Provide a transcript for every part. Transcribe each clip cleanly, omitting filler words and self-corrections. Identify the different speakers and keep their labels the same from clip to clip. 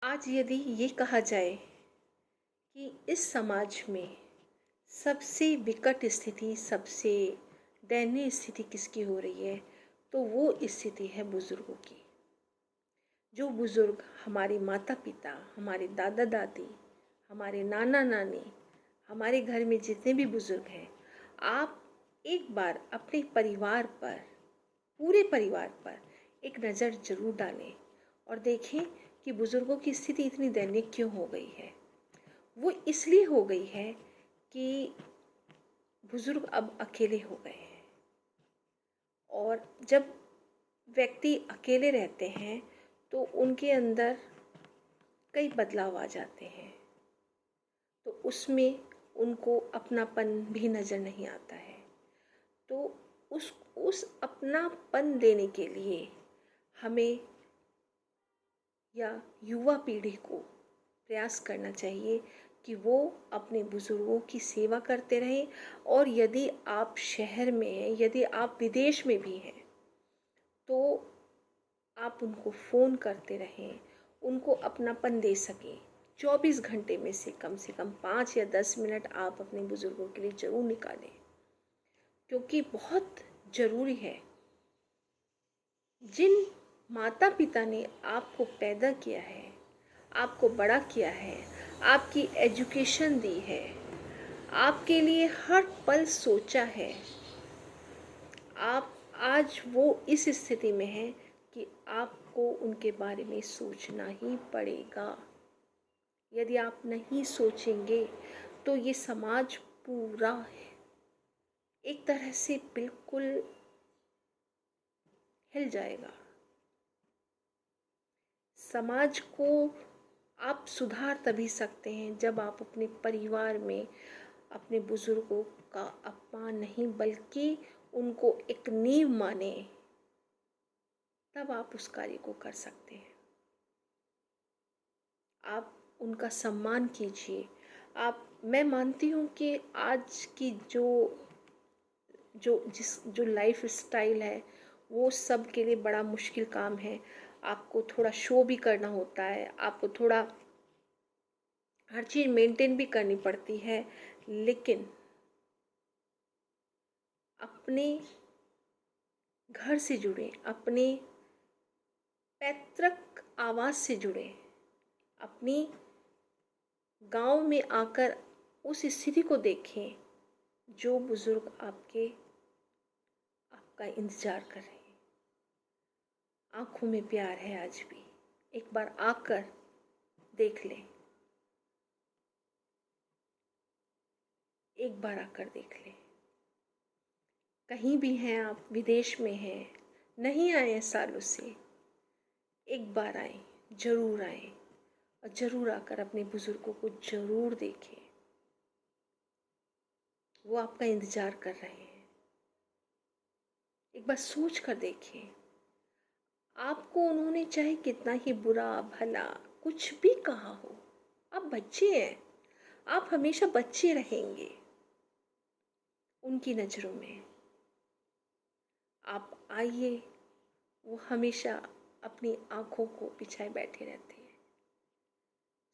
Speaker 1: आज यदि ये कहा जाए कि इस समाज में सबसे विकट स्थिति, सबसे दयनीय स्थिति किसकी हो रही है, तो वो स्थिति है बुज़ुर्गों की। जो बुज़ुर्ग हमारे माता-पिता, हमारे दादा-दादी, हमारे नाना-नानी, हमारे घर में जितने भी बुज़ुर्ग हैं, आप एक बार अपने परिवार पर, पूरे परिवार पर एक नज़र ज़रूर डालें और देखें कि बुज़ुर्गों की स्थिति इतनी दयनीय क्यों हो गई है। वो इसलिए हो गई है कि बुज़ुर्ग अब अकेले हो गए हैं और जब व्यक्ति अकेले रहते हैं तो उनके अंदर कई बदलाव आ जाते हैं, तो उसमें उनको अपनापन भी नज़र नहीं आता है। तो उस अपनापन देने के लिए हमें या युवा पीढ़ी को प्रयास करना चाहिए कि वो अपने बुज़ुर्गों की सेवा करते रहें। और यदि आप शहर में हैं, यदि आप विदेश में भी हैं, तो आप उनको फ़ोन करते रहें, उनको अपनापन दे सकें। 24 घंटे में से कम 5 या 10 मिनट आप अपने बुज़ुर्गों के लिए ज़रूर निकालें, क्योंकि बहुत ज़रूरी है। जिन माता-पिता ने आपको पैदा किया है, आपको बड़ा किया है, आपकी एजुकेशन दी है, आपके लिए हर पल सोचा है, आप आज वो इस स्थिति में हैं कि आपको उनके बारे में सोचना ही पड़ेगा। यदि आप नहीं सोचेंगे तो ये समाज पूरा एक तरह से बिल्कुल हिल जाएगा। समाज को आप सुधार तभी सकते हैं जब आप अपने परिवार में अपने बुजुर्गों का अपमान नहीं बल्कि उनको एक नींव माने, तब आप उस कार्य को कर सकते हैं। आप उनका सम्मान कीजिए। मैं मानती हूँ कि आज की जो लाइफ स्टाइल है वो सब के लिए बड़ा मुश्किल काम है। आपको थोड़ा शो भी करना होता है, आपको थोड़ा हर चीज़ मेंटेन भी करनी पड़ती है, लेकिन अपने घर से जुड़े, अपने पैतृक आवास से जुड़े, अपनी गांव में आकर उस स्थिति को देखें जो बुजुर्ग आपका इंतजार कर रहे हैं। आंखों में प्यार है आज भी, एक बार आकर देख लें, एक बार आकर देख लें। कहीं भी हैं आप, विदेश में हैं, नहीं आए हैं सालों से, एक बार आए, जरूर आए और जरूर आकर अपने बुजुर्गों को जरूर देखें। वो आपका इंतजार कर रहे हैं। एक बार सोच कर देखें, आपको उन्होंने चाहे कितना ही बुरा भला कुछ भी कहा हो, आप बच्चे हैं, आप हमेशा बच्चे रहेंगे उनकी नज़रों में। आप आइए, वो हमेशा अपनी आंखों को बिछाए बैठे रहते हैं,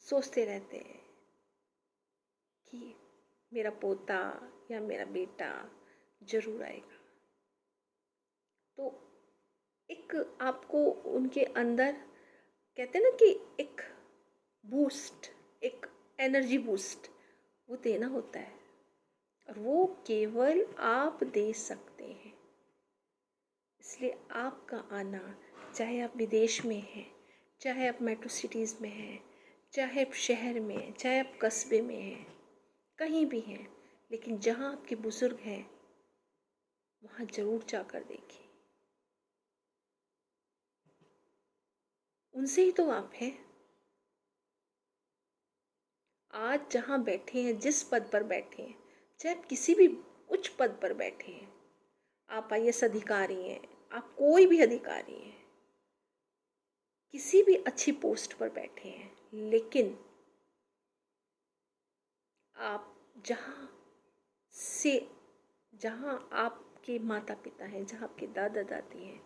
Speaker 1: सोचते रहते हैं कि मेरा पोता या मेरा बेटा जरूर आएगा। तो एक आपको उनके अंदर, कहते हैं ना कि एक बूस्ट, एक एनर्जी बूस्ट वो देना होता है, और वो केवल आप दे सकते हैं। इसलिए आपका आना, चाहे आप विदेश में हैं, चाहे आप मेट्रो सिटीज़ में हैं, चाहे आप शहर में हैं, चाहे आप कस्बे में हैं, कहीं भी हैं, लेकिन जहाँ आपके बुजुर्ग हैं वहाँ ज़रूर जाकर देखें। उनसे ही तो आप हैं। आज जहाँ बैठे हैं, जिस पद पर बैठे हैं, चाहे आप किसी भी उच्च पद पर बैठे हैं, आप आईएएस अधिकारी हैं, आप कोई भी अधिकारी हैं, किसी भी अच्छी पोस्ट पर बैठे हैं, लेकिन आप से जहाँ आपके माता पिता हैं, जहाँ आपके दादा दादी हैं,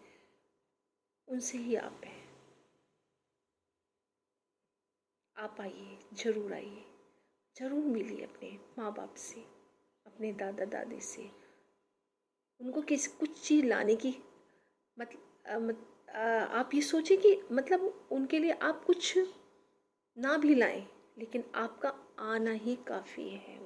Speaker 1: उनसे ही आप हैं। आप आइए, ज़रूर आइए, ज़रूर मिलिए अपने माँ बाप से, अपने दादा दादी से। उनको किस कुछ चीज़ लाने की आप ये सोचिए कि मतलब उनके लिए आप कुछ ना भी लाएं, लेकिन आपका आना ही काफ़ी है।